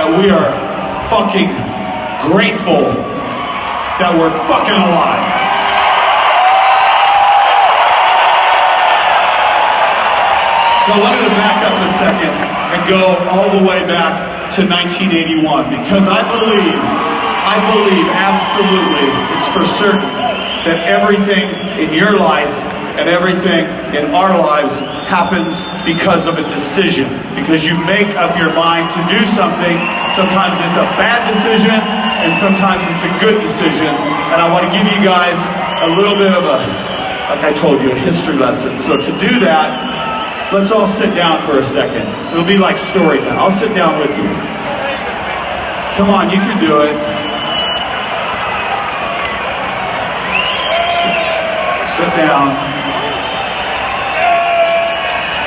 that we are fucking grateful that we're fucking alive. So I wanted to back up a second and go all the way back to 1981 because I believe absolutely, it's for certain, that everything in your life and everything in our lives happens because of a decision. Because you make up your mind to do something. Sometimes it's a bad decision and sometimes it's a good decision. And I want to give you guys a little bit of a, like I told you, a history lesson. So to do that, let's all sit down for a second. It'll be like story time. I'll sit down with you. Come on, you can do it. Sit down.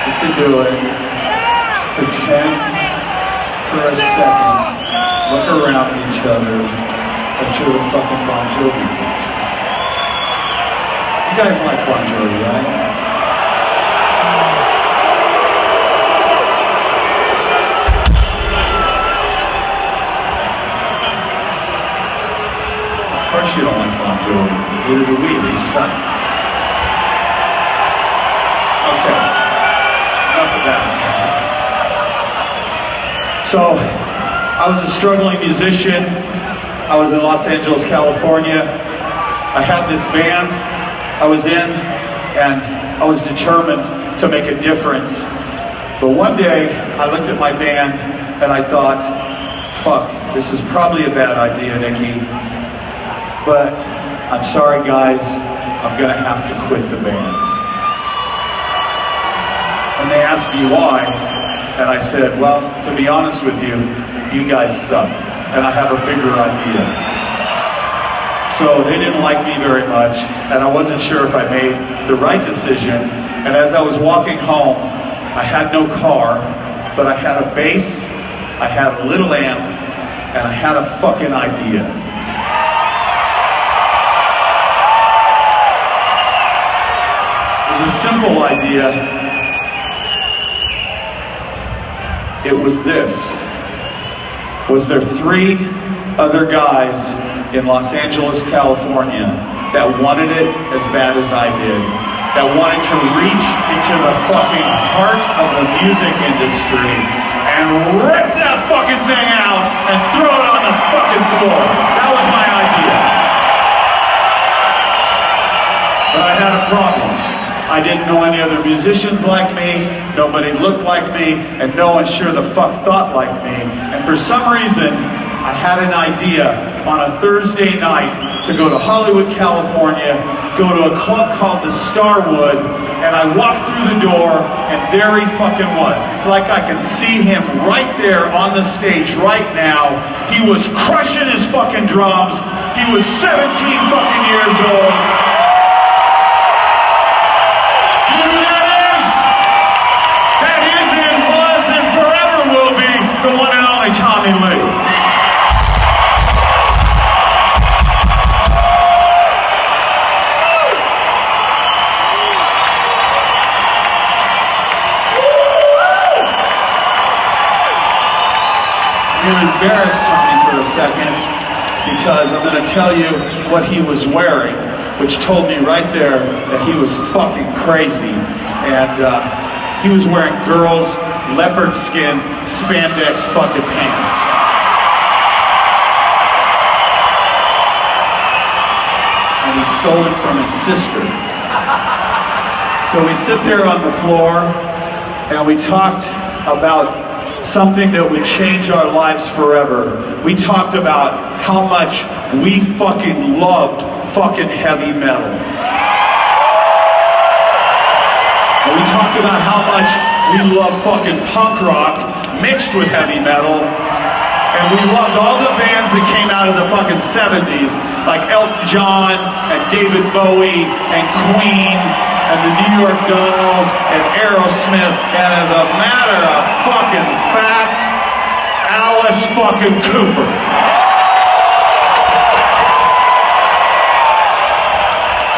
You can do it. Just pretend for a second. Look around at each other. That you're the fucking Bon Jovi kids. You guys like Bon Jovi, right? Of course you don't like Bon Jovi. Neither do we. We suck. Okay, enough of that. So, I was a struggling musician. I was in Los Angeles, California. I had this band I was in, and I was determined to make a difference. But one day, I looked at my band, and I thought, fuck, this is probably a bad idea, Nikki. But, I'm sorry guys, I'm gonna have to quit the band. And they asked me why, and I said, well, to be honest with you, you guys suck, and I have a bigger idea. So they didn't like me very much, and I wasn't sure if I made the right decision. And as I was walking home, I had no car, but I had a bass, I had a little amp, and I had a fucking idea. It was a simple idea. It was this. Was there 3 other guys in Los Angeles, California that wanted it as bad as I did? That wanted to reach into the fucking heart of the music industry and rip that fucking thing out and throw it on the fucking floor. That was my idea. But I had a problem. I didn't know any other musicians like me, nobody looked like me, and no one sure the fuck thought like me. And for some reason, I had an idea on a Thursday night to go to Hollywood, California, go to a club called the Starwood, and I walked through the door, and there he fucking was. It's like I can see him right there on the stage right now. He was crushing his fucking drums. He was 17 fucking years old. The one and only Tommy Lee. You embarrassed Tommy for a second because I'm going to tell you what he was wearing, which told me right there that he was fucking crazy. And he was wearing girls' leopard skin spandex fucking pants. And he stole it from his sister. So we sit there on the floor and we talked about something that would change our lives forever. We talked about how much we fucking loved fucking heavy metal. We talked about how much we love fucking punk rock mixed with heavy metal. And we loved all the bands that came out of the fucking 70s, like Elton John and David Bowie and Queen and the New York Dolls and Aerosmith. And as a matter of fucking fact, Alice fucking Cooper.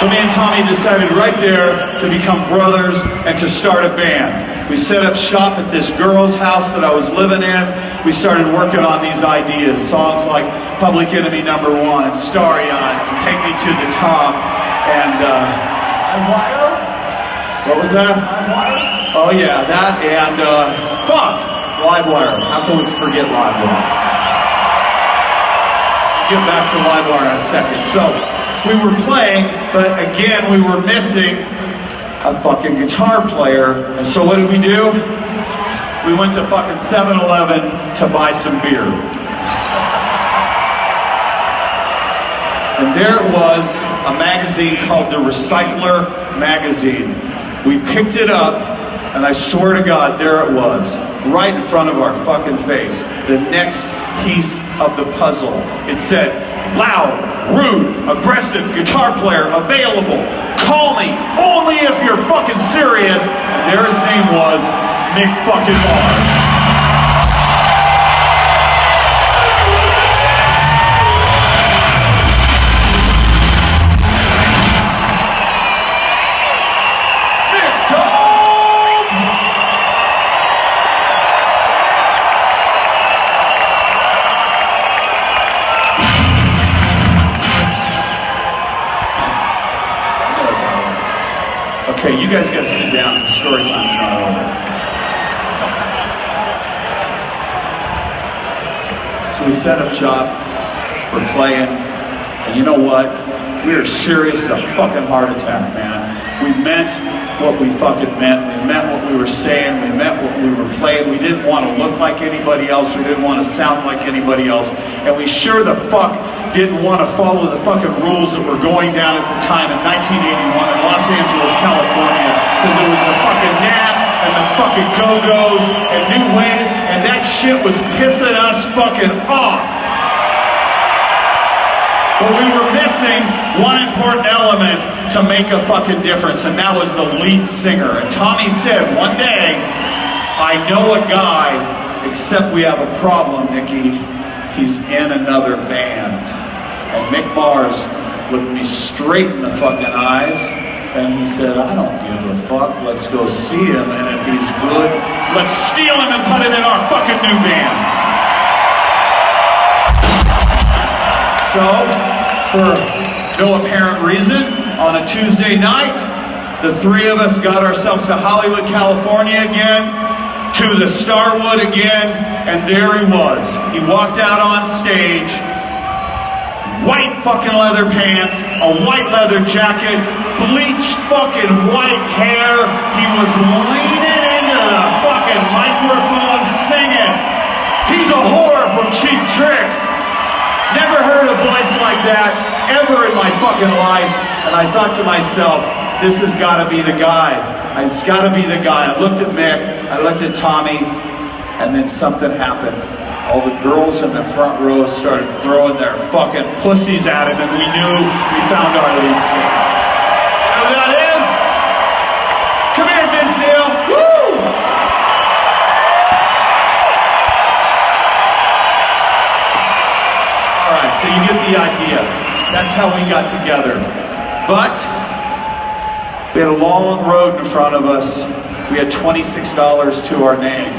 So me and Tommy decided right there to become brothers and to start a band. We set up shop at this girl's house that I was living in. We started working on these ideas, songs like Public Enemy #1 and Starry Eyes and Take Me to the Top and what was that? Oh yeah, that and Livewire. How can we forget Livewire? Get back to Livewire in a second. So we were playing, but again we were missing a fucking guitar player. And so what did we do? We went to fucking 7-Eleven to buy some beer. And there it was, a magazine called The Recycler Magazine. We picked it up, and I swear to God, there it was, right in front of our fucking face. The next piece of the puzzle. It said, loud, rude, aggressive guitar player available. Call me only if you're fucking serious. And there his name was, Mick fucking Mars. Okay, you guys gotta sit down. The story time's not over. So we set up shop, we're playing, and you know what? We were serious as a fucking heart attack, man. We meant what we fucking meant. We meant what we were saying. We meant what we were playing. We didn't want to look like anybody else. We didn't want to sound like anybody else. And we sure the fuck didn't want to follow the fucking rules that were going down at the time in 1981 in Los Angeles, California. Because it was the fucking Nat and the fucking Go-Go's and New Wave. And that shit was pissing us fucking off. But we were missing one important element to make a fucking difference, and that was the lead singer. And Tommy said, one day, I know a guy, except we have a problem, Nikki. He's in another band. And Mick Mars looked me straight in the fucking eyes, and he said, I don't give a fuck. Let's go see him, and if he's good, let's steal him and put him in our fucking new band. So, for no apparent reason, on a Tuesday night, the three of us got ourselves to Hollywood, California again, to the Starwood again, and there he was. He walked out on stage, white fucking leather pants, a white leather jacket, bleached fucking white hair. He was leaning into the fucking microphone singing. He's a whore from Cheap Trick. Never heard a voice like that ever in my fucking life. And I thought to myself, this has got to be the guy. It's got to be the guy. I looked at Mick, I looked at Tommy, and then something happened. All the girls in the front row started throwing their fucking pussies at him, and we knew we found our lead singer. You know who that is? Come here, Vince Neil. Woo! So you get the idea. That's how we got together. But we had a long road in front of us. We had $26 to our name.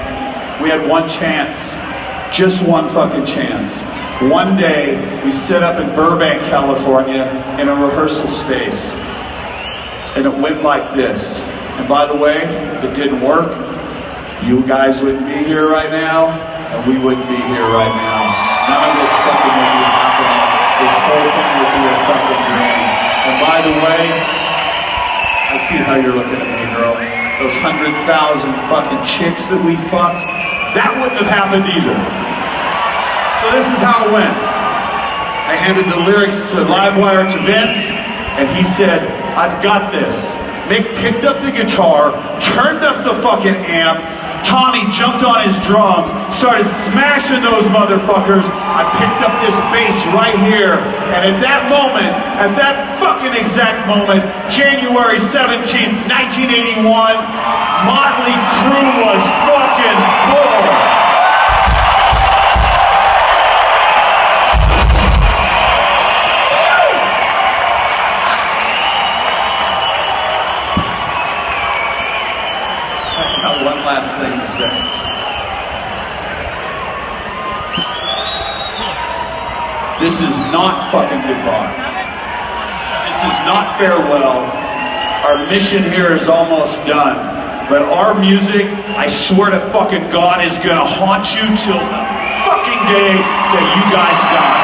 We had one chance. Just one fucking chance. One day, we set up in Burbank, California in a rehearsal space. And it went like this. And by the way, if it didn't work, you guys wouldn't be here right now, and we wouldn't be here right now. None of this fucking would be happening. This whole thing would be a fucking dream. And by the way, I see how you're looking at me, girl. Those 100,000 fucking chicks that we fucked, that wouldn't have happened either. So this is how it went. I handed the lyrics to Livewire to Vince, and he said, I've got this. Mick picked up the guitar, turned up the fucking amp, Tommy jumped on his drums, started smashing those motherfuckers. I picked up this bass right here, and at that moment, at that fucking exact moment, January 17th, 1981, Motley Crüe was fucking born. This is not fucking goodbye. This is not farewell. Our mission here is almost done. But our music, I swear to fucking God, is gonna haunt you till the fucking day that you guys die.